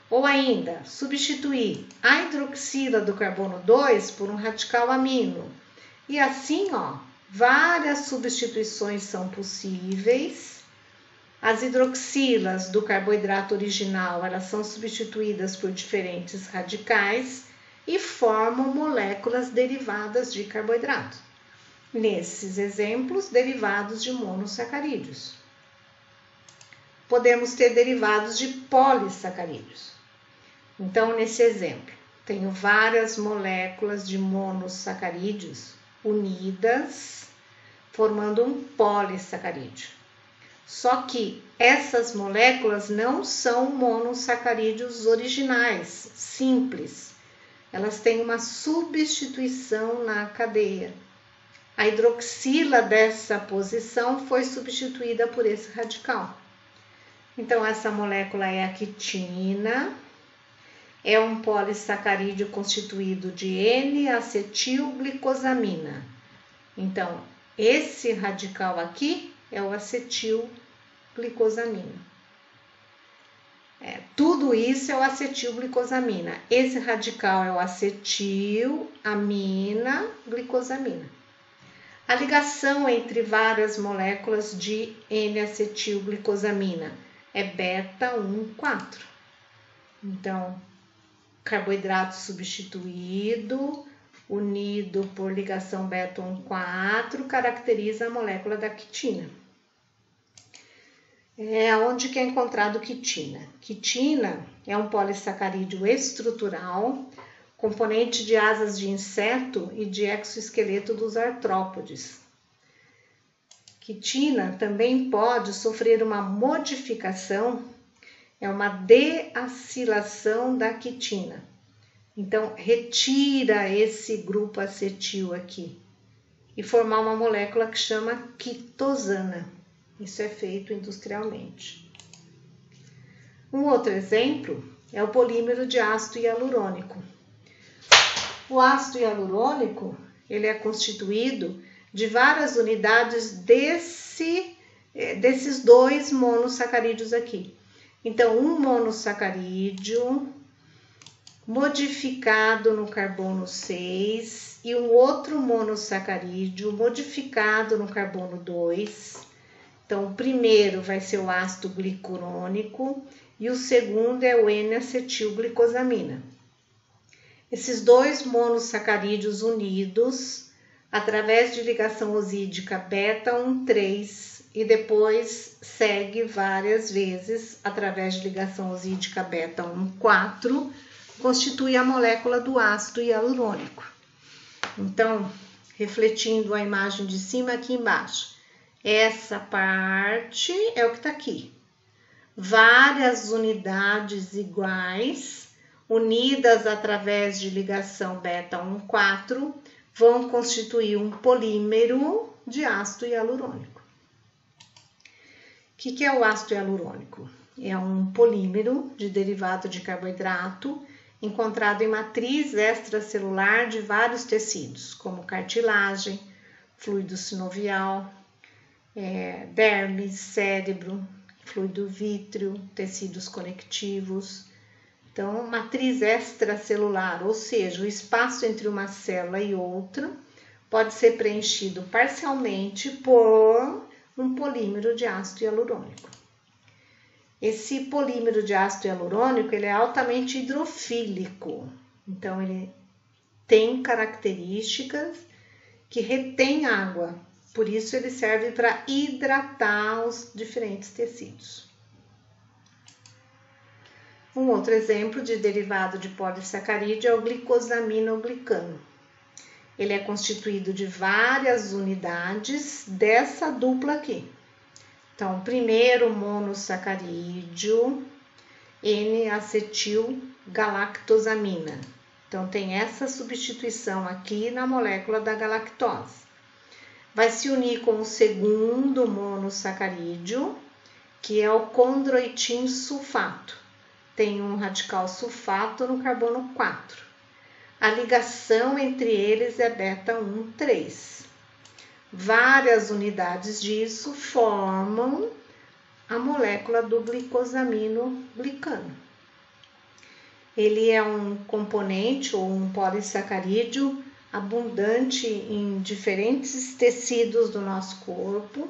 Ou ainda, substituir a hidroxila do carbono 2 por um radical amino. E assim, ó, várias substituições são possíveis. As hidroxilas do carboidrato original, elas são substituídas por diferentes radicais e formam moléculas derivadas de carboidrato. Nesses exemplos, derivados de monossacarídeos. Podemos ter derivados de polissacarídeos. Então, nesse exemplo, tenho várias moléculas de monossacarídeos unidas, formando um polissacarídeo. Só que essas moléculas não são monossacarídeos originais, simples. Elas têm uma substituição na cadeia. A hidroxila dessa posição foi substituída por esse radical. Então, essa molécula é a quitina, é um polissacarídeo constituído de N-acetilglicosamina. Então, esse radical aqui é o acetilglicosamina. Tudo isso é o acetilglicosamina. Esse radical é o acetilamina glicosamina. A ligação entre várias moléculas de N-acetilglicosamina é beta-1,4. Então, carboidrato substituído, unido por ligação beta-1,4, caracteriza a molécula da quitina. Onde que é encontrado quitina? Quitina é um polissacarídeo estrutural, componente de asas de inseto e de exoesqueleto dos artrópodes. Quitina também pode sofrer uma modificação, é uma deacilação da quitina. Então, retira esse grupo acetil aqui e formar uma molécula que chama quitosana. Isso é feito industrialmente. Um outro exemplo é o polímero de ácido hialurônico. O ácido hialurônico, ele é constituído de várias unidades desses dois monossacarídeos aqui. Então, um monossacarídeo modificado no carbono 6 e um outro monossacarídeo modificado no carbono 2. Então, o primeiro vai ser o ácido glicurônico e o segundo é o N-acetilglicosamina. Esses dois monossacarídeos unidos, através de ligação osídica beta-1,3 e depois segue várias vezes através de ligação osídica beta-1,4, constitui a molécula do ácido hialurônico. Então, refletindo a imagem de cima aqui embaixo, essa parte é o que está aqui. Várias unidades iguais, unidas através de ligação beta-1,4, vão constituir um polímero de ácido hialurônico. O que é o ácido hialurônico? É um polímero de derivado de carboidrato encontrado em matriz extracelular de vários tecidos, como cartilagem, fluido sinovial, derme, cérebro, fluido vítreo, tecidos conectivos. Então, matriz extracelular, ou seja, o espaço entre uma célula e outra, pode ser preenchido parcialmente por um polímero de ácido hialurônico. Esse polímero de ácido hialurônico, ele é altamente hidrofílico. Então, ele tem características que retêm água. Por isso, ele serve para hidratar os diferentes tecidos. Um outro exemplo de derivado de polissacarídeo é o glicosaminoglicano. Ele é constituído de várias unidades dessa dupla aqui. Então, primeiro monossacarídeo, N-acetilgalactosamina. Então, tem essa substituição aqui na molécula da galactose. Vai se unir com o segundo monossacarídeo, que é o condroitin sulfato. Tem um radical sulfato no carbono 4. A ligação entre eles é beta-1,3. Várias unidades disso formam a molécula do glicosaminoglicano. Ele é um componente ou um polissacarídeo abundante em diferentes tecidos do nosso corpo,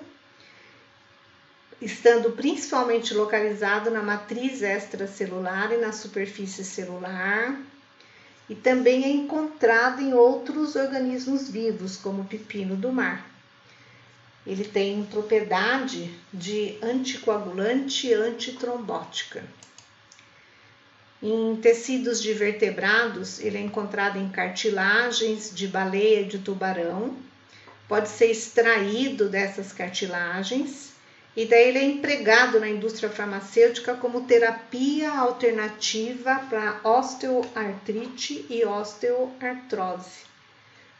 estando principalmente localizado na matriz extracelular e na superfície celular, e também é encontrado em outros organismos vivos, como o pepino do mar. Ele tem propriedade de anticoagulante e antitrombótica. Em tecidos de vertebrados, ele é encontrado em cartilagens de baleia e de tubarão. Pode ser extraído dessas cartilagens e daí ele é empregado na indústria farmacêutica como terapia alternativa para osteoartrite e osteoartrose,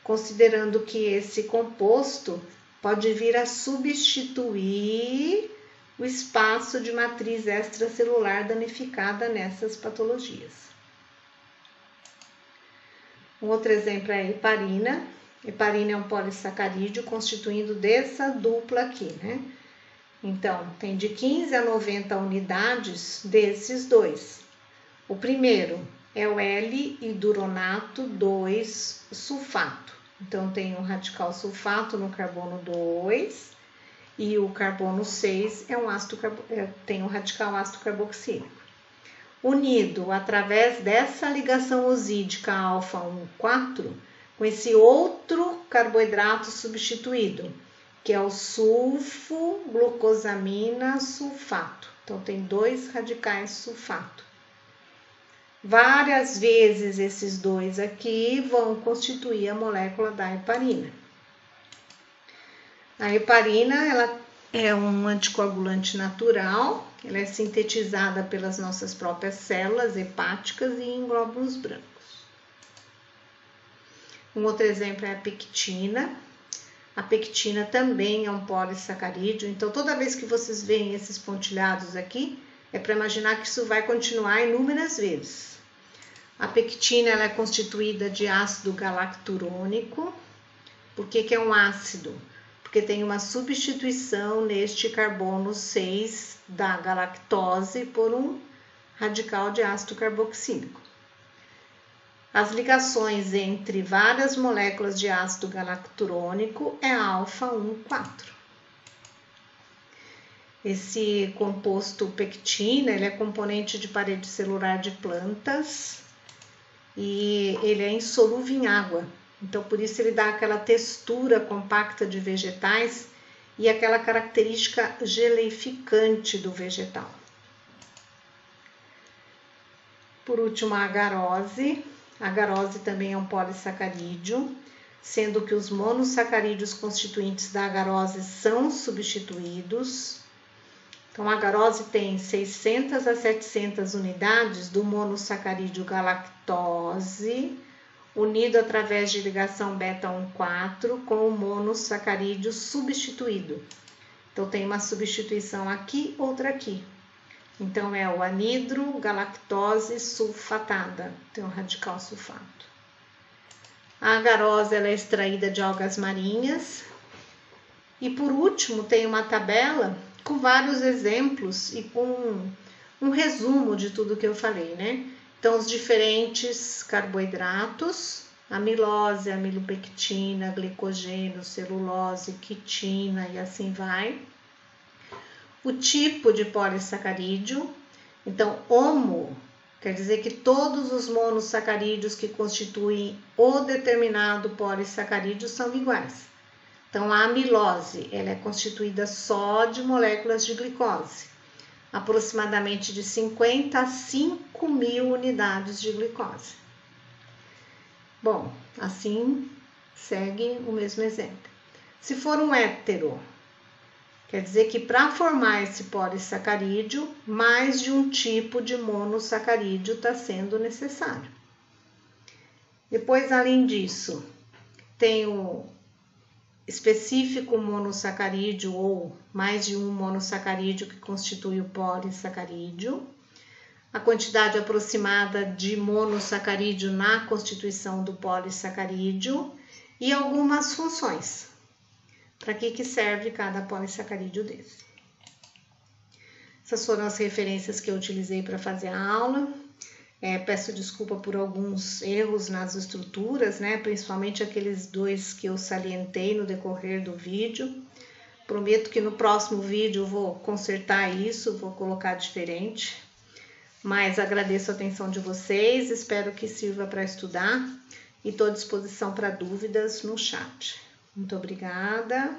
considerando que esse composto pode vir a substituir o espaço de matriz extracelular danificada nessas patologias. Um outro exemplo é a heparina. Heparina é um polissacarídeo constituindo dessa dupla aqui, né? Então, tem de 15 a 90 unidades desses dois. O primeiro é o L-hidronato 2-sulfato. Então, tem um radical sulfato no carbono 2 e o carbono 6 tem um radical ácido carboxílico. Unido através dessa ligação osídica alfa 1,4 com esse outro carboidrato substituído, que é o sulfo-glucosamina sulfato. Então, tem 2 radicais sulfato. Várias vezes esses dois aqui vão constituir a molécula da heparina. A heparina, ela é um anticoagulante natural, ela é sintetizada pelas nossas próprias células hepáticas e em glóbulos brancos. Um outro exemplo é a pectina. A pectina também é um polissacarídeo, então toda vez que vocês veem esses pontilhados aqui, é para imaginar que isso vai continuar inúmeras vezes. A pectina ela é constituída de ácido galacturônico. Por que é um ácido? Porque tem uma substituição neste carbono 6 da galactose por um radical de ácido carboxílico. As ligações entre várias moléculas de ácido galacturônico é alfa 1,4. Esse composto pectina, ele é componente de parede celular de plantas e ele é insolúvel em água. Então, por isso ele dá aquela textura compacta de vegetais e aquela característica geleificante do vegetal. Por último, a agarose. A agarose também é um polissacarídeo, sendo que os monossacarídeos constituintes da agarose são substituídos. Então, a agarose tem 600 a 700 unidades do monossacarídeo galactose, unido através de ligação beta 1,4 com o monossacarídeo substituído. Então, tem uma substituição aqui, outra aqui. Então, é o anidrogalactose sulfatada, tem um radical sulfato. A agarose ela é extraída de algas marinhas. E, por último, tem uma tabela com vários exemplos e com um resumo de tudo que eu falei, né? Então, os diferentes carboidratos, amilose, amilopectina, glicogênio, celulose, quitina e assim vai. O tipo de polissacarídeo, então, homo, quer dizer que todos os monossacarídeos que constituem o determinado polissacarídeo são iguais. Então, a amilose, ela é constituída só de moléculas de glicose, aproximadamente de 50 a 5 mil unidades de glicose. Bom, assim segue o mesmo exemplo. Se for um hétero, quer dizer que para formar esse polissacarídeo, mais de um tipo de monossacarídeo está sendo necessário. Depois, além disso, tem o específico monossacarídeo ou mais de um monossacarídeo que constitui o polissacarídeo, a quantidade aproximada de monossacarídeo na constituição do polissacarídeo e algumas funções. para que serve cada polissacarídeo desse. Essas foram as referências que eu utilizei para fazer a aula. Peço desculpa por alguns erros nas estruturas, né? Principalmente aqueles 2 que eu salientei no decorrer do vídeo. Prometo que no próximo vídeo eu vou consertar isso, vou colocar diferente. Mas agradeço a atenção de vocês, espero que sirva para estudar e estou à disposição para dúvidas no chat. Muito obrigada.